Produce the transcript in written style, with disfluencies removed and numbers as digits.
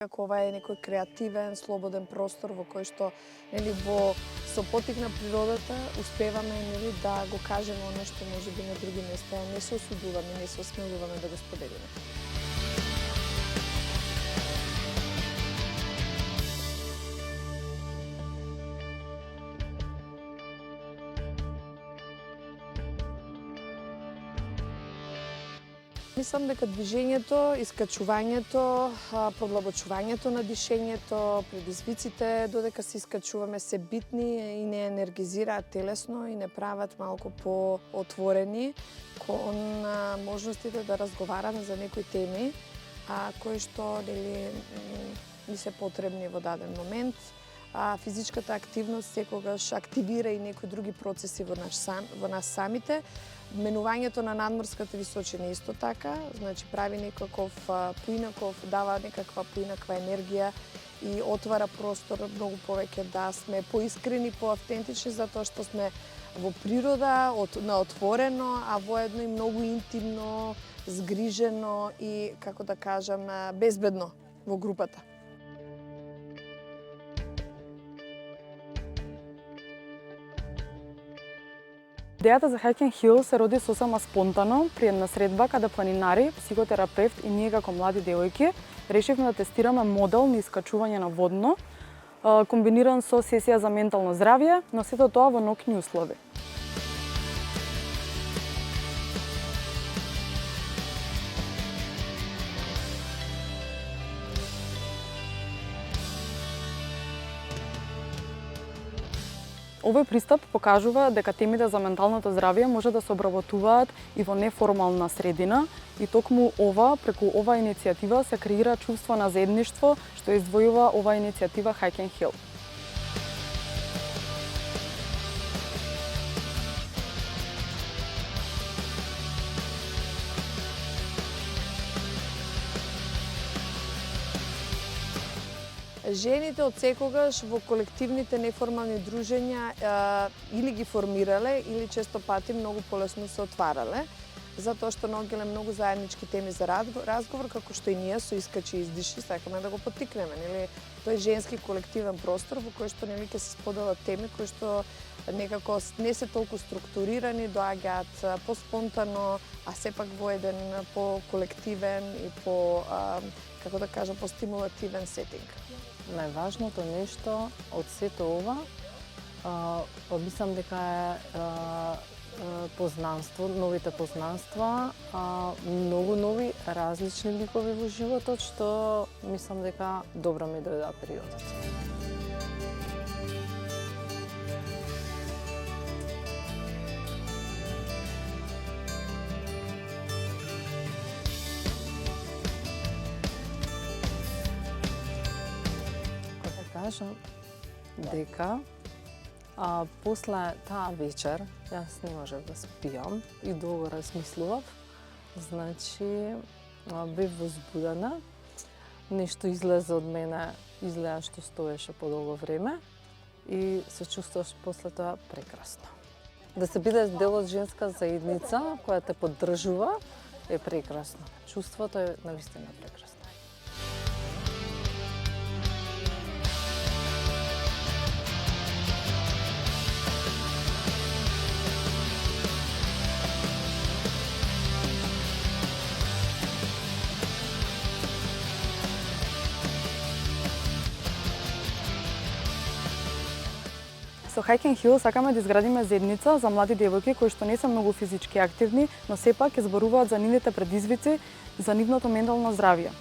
Како ова е некој креативен, слободен простор во кој што со поттик на природата успеваме да го кажеме оно што можеби на други места не се осудуваме, не се осмелуваме да го споделиме. Мислам дека движењето, искачувањето, продлабочувањето на дишењето, предизвиците додека се искачуваме се битни и не енергизираат телесно и не прават малку поотворени кон можностите да разговараме за некои теми кои што ни се потребни во даден момент. Физичката активност секогаш активира и некои други процеси во нас самите. Менувањето на надморската височина исто така, значи прави некаков поинаков, дава некаква поинаква енергија и отвара простор многу повеќе да сме поискрени, поавтентични, затоа што сме во природа, на отворено, а воедно и многу интимно, згрижено и, како да кажам, безбедно во групата. Идејата за Hiking Hill се роди сосема спонтано при една средба каде планинари, психотерапевт и ние како млади девојки решивме да тестираме модел на искачување на водно, комбиниран со сесија за ментално здравје, но сето тоа во ноќни услови. Овој пристап покажува дека темите за менталното здравје може да се обработуваат и во неформална средина и токму преку ова иницијатива се креира чувство на заедништво што издвојува ова иницијатива Hiking Hill. Жените од секогаш во колективните неформални дружења или ги формирале, или често пати многу полесно се отварале, затоа што наоѓале многу заеднички теми за разговор, како што и ние со искачи и издиши сакаме да го поттикнеме, нели? Тој женски колективен простор во кој што нели ќе се споделат теми кои што некако не се толку структурирани, доаѓаат поспонтано, а сепак во еден по-колективен и како да кажам, по-стимулативен сетинг. Најважното нешто од сето ова, мислам дека е познанство, новите познанства, многу нови, различни ликови во животот, што мислам дека добро ми дојде периодот. Кажам дека после таа вечер јас не можев да спијам и долго размислував. Значи, бев возбудена, нешто излезе од мене, изгледа што стоеше подолго време и се чувствуваш после тоа прекрасно. Да се бидеш дел од женска заедница која те поддржува е прекрасно. Чувството е навистина прекрасно. Со Hiking Hill сакаме да изградиме заедница за млади девојки кои што не се многу физички активни, но сепак ќе зборуваат за нивните предизвици и за нивното ментално здравје.